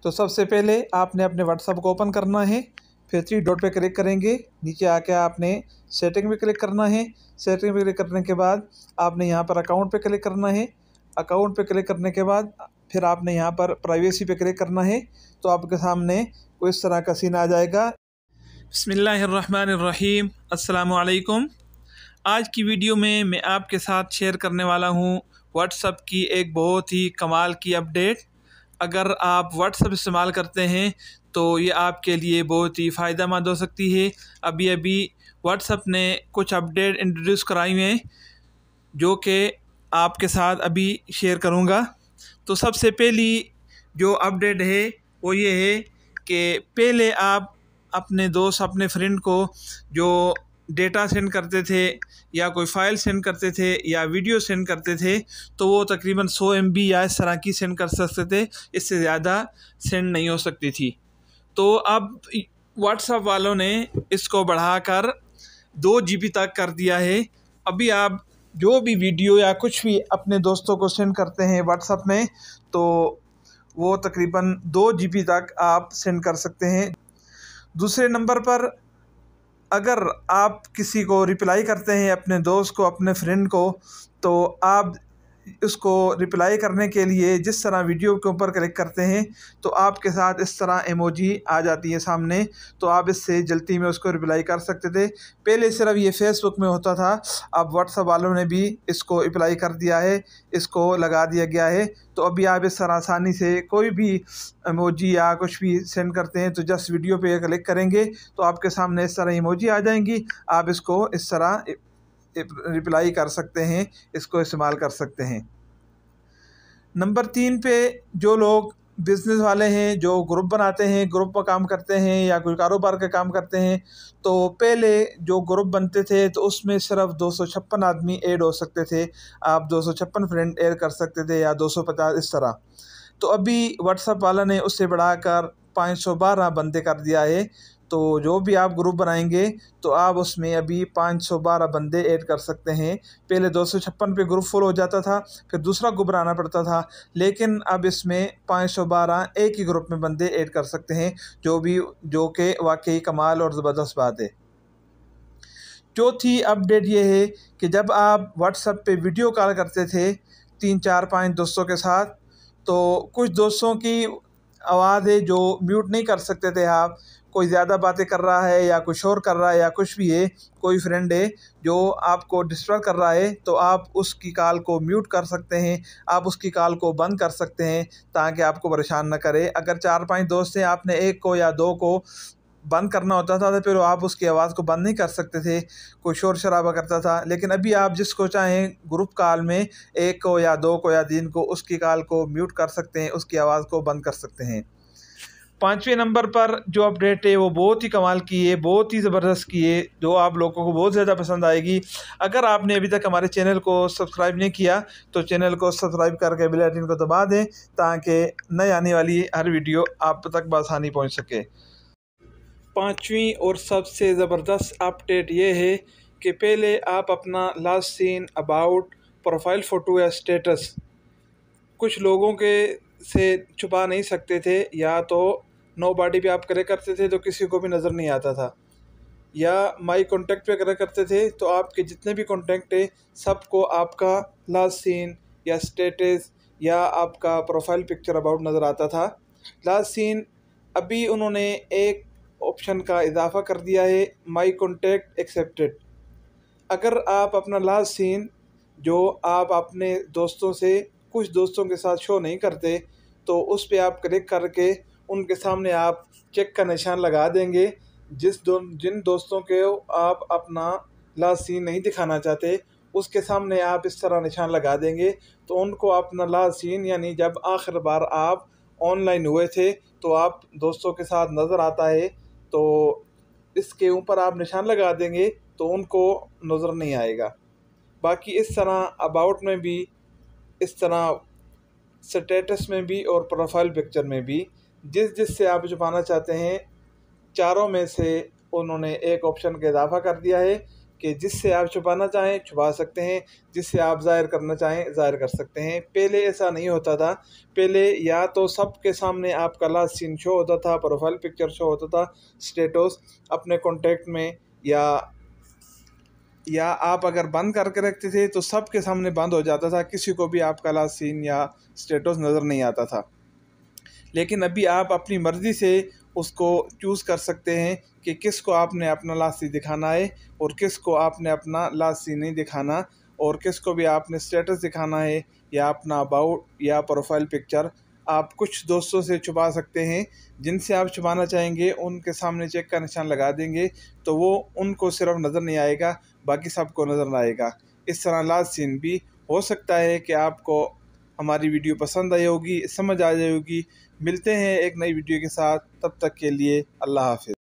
तो सबसे पहले आपने अपने व्हाट्सएप को ओपन करना है, फिर 3 डॉट पे क्लिक करेंगे। नीचे आके आपने सेटिंग पे क्लिक करना है। सेटिंग पे क्लिक करने के बाद आपने यहाँ पर अकाउंट पे क्लिक करना है। अकाउंट पे क्लिक करने के बाद फिर आपने यहाँ पर प्राइवेसी पे क्लिक करना है। तो आपके सामने कोई इस तरह का सीन आ जाएगा। बिस्मिल्लाहिर्रहमानिर्रहीम, अस्सलामु अलैकुम। आज की वीडियो में मैं आपके साथ शेयर करने वाला हूँ व्हाट्सएप की एक बहुत ही कमाल की अपडेट। अगर आप व्हाट्सएप इस्तेमाल करते हैं तो ये आपके लिए बहुत ही फ़ायदेमंद हो सकती है। अभी अभी व्हाट्सएप ने कुछ अपडेट इंट्रोड्यूस कराई हैं जो कि आपके साथ अभी शेयर करूँगा। तो सबसे पहली जो अपडेट है वो ये है कि पहले आप अपने दोस्त अपने फ्रेंड को जो डेटा सेंड करते थे या कोई फ़ाइल सेंड करते थे या वीडियो सेंड करते थे तो वो तकरीबन 100 MB या इस तरह की सेंड कर सकते थे, इससे ज़्यादा सेंड नहीं हो सकती थी। तो अब व्हाट्सएप वालों ने इसको बढ़ाकर 2 GB तक कर दिया है। अभी आप जो भी वीडियो या कुछ भी अपने दोस्तों को सेंड करते हैं व्हाट्सएप में तो वो तकरीबन 2 GB तक आप सेंड कर सकते हैं। दूसरे नंबर पर अगर आप किसी को रिप्लाई करते हैं, अपने दोस्त को, अपने फ्रेंड को, तो आप उसको रिप्लाई करने के लिए जिस तरह वीडियो के ऊपर क्लिक करते हैं तो आपके साथ इस तरह इमोजी आ जाती है सामने, तो आप इससे जल्दी में उसको रिप्लाई कर सकते थे। पहले सिर्फ ये फेसबुक में होता था, अब व्हाट्सएप वालों ने भी इसको अप्लाई कर दिया है, इसको लगा दिया गया है। तो अभी आप इस तरह आसानी से कोई भी इमोजी या कुछ भी सेंड करते हैं तो जस्ट वीडियो पे क्लिक करेंगे तो आपके सामने इस तरह इमोजी आ जाएंगी। आप इसको इस तरह रिप्लाई कर सकते हैं, इसको इस्तेमाल कर सकते हैं। नंबर 3 पे जो लोग बिज़नेस वाले हैं, जो ग्रुप बनाते हैं, ग्रुप में काम करते हैं या कोई कारोबार का काम करते हैं, तो पहले जो ग्रुप बनते थे तो उसमें सिर्फ 256 आदमी ऐड हो सकते थे। आप 256 फ्रेंड ऐड कर सकते थे या 250 इस तरह। तो अभी व्हाट्सएप वाला ने उससे बढ़ाकर 512 बंदे कर दिया है। तो जो भी आप ग्रुप बनाएंगे तो आप उसमें अभी 512 बंदे ऐड कर सकते हैं। पहले 256 पे ग्रुप फुल हो जाता था, फिर दूसरा ग्रुप बनाना पड़ता था, लेकिन अब इसमें 512 एक ही ग्रुप में बंदे ऐड कर सकते हैं, जो कि वाकई कमाल और ज़बरदस्त बात है। चौथी अपडेट ये है कि जब आप व्हाट्सएप पे वीडियो कॉल करते थे 3, 4, 5 दोस्तों के साथ, तो कुछ दोस्तों की आवाज़ है जो म्यूट नहीं कर सकते थे आप। कोई ज़्यादा बातें कर रहा है या कुछ और कर रहा है या कुछ भी है, कोई फ्रेंड है जो आपको डिस्टर्ब कर रहा है, तो आप उसकी कॉल को म्यूट कर सकते हैं, आप उसकी कॉल को बंद कर सकते हैं ताकि आपको परेशान न करे। अगर 4-5 दोस्त हैं, आपने एक को या 2 को बंद करना होता था तो फिर आप उसकी आवाज़ को बंद नहीं कर सकते थे, कोई शोर शराबा करता था। लेकिन अभी आप जिसको चाहें ग्रुप कॉल में 1 को या 2 को या 3 को उसकी कॉल को म्यूट कर सकते हैं, उसकी आवाज़ को बंद कर सकते हैं। 5वें नंबर पर जो अपडेट है वो बहुत ही कमाल की है, बहुत ही ज़बरदस्त की है, जो आप लोगों को बहुत ज़्यादा पसंद आएगी। अगर आपने अभी तक हमारे चैनल को सब्सक्राइब नहीं किया तो चैनल को सब्सक्राइब करके बेल आइकन को दबा दें ताकि नई आने वाली हर वीडियो आप तक बआसानी पहुंच सके। 5वीं और सबसे ज़बरदस्त अपडेट ये है कि पहले आप अपना last seen, about, profile photo या स्टेटस कुछ लोगों के से छुपा नहीं सकते थे, या तो नो बॉडी पे आप क्लिक करते थे तो किसी को भी नज़र नहीं आता था, या माई कॉन्टैक्ट पे क्लिक करते थे तो आपके जितने भी कॉन्टैक्ट है सबको आपका लास्ट सीन या स्टेटस या आपका प्रोफाइल पिक्चर अबाउट नज़र आता था। लास्ट सीन अभी उन्होंने एक ऑप्शन का इजाफा कर दिया है, माई कॉन्टैक्ट एक्सेप्टेड। अगर आप अपना लास्ट सीन जो आप अपने दोस्तों से कुछ दोस्तों के साथ शो नहीं करते तो उस पे आप क्लिक करके उनके सामने आप चेक का निशान लगा देंगे। जिन दोस्तों के आप अपना लास्ट सीन नहीं दिखाना चाहते उसके सामने आप इस तरह निशान लगा देंगे तो उनको अपना लास्ट सीन, यानी जब आखिर बार आप ऑनलाइन हुए थे तो आप दोस्तों के साथ नज़र आता है तो इसके ऊपर आप निशान लगा देंगे तो उनको नज़र नहीं आएगा। बाकी इस तरह अबाउट में भी, इस तरह स्टेटस में भी और प्रोफाइल पिक्चर में भी जिससे आप छुपाना चाहते हैं, चारों में से उन्होंने एक ऑप्शन का इजाफा कर दिया है कि जिससे आप छुपाना चाहें छुपा सकते हैं, जिससे आप ज़ाहिर करना चाहें ज़ाहिर कर सकते हैं। पहले ऐसा नहीं होता था। पहले या तो सबके सामने आपका लास्ट सीन शो होता था, प्रोफाइल पिक्चर शो होता था, स्टेटस अपने कॉन्टैक्ट में, या आप अगर बंद करके रखते थे तो सबके सामने बंद हो जाता था, किसी को भी आपका लास्ट सीन या स्टेटस नज़र नहीं आता था। लेकिन अभी आप अपनी मर्ज़ी से उसको चूज़ कर सकते हैं कि किसको आपने अपना लास्ट सीन दिखाना है और किसको आपने अपना लास्ट सीन नहीं दिखाना, और किसको भी आपने स्टेटस दिखाना है या अपना अबाउट या प्रोफाइल पिक्चर। आप कुछ दोस्तों से छुपा सकते हैं, जिनसे आप छुपाना चाहेंगे उनके सामने चेक का निशान लगा देंगे तो वो उनको सिर्फ नज़र नहीं आएगा, बाकी सबको नज़र आएगा। इस तरह लास्ट सीन भी हो सकता है कि आपको हमारी वीडियो पसंद आई होगी, समझ आ जाएगी। मिलते हैं एक नई वीडियो के साथ, तब तक के लिए अल्लाह हाफ़िज़।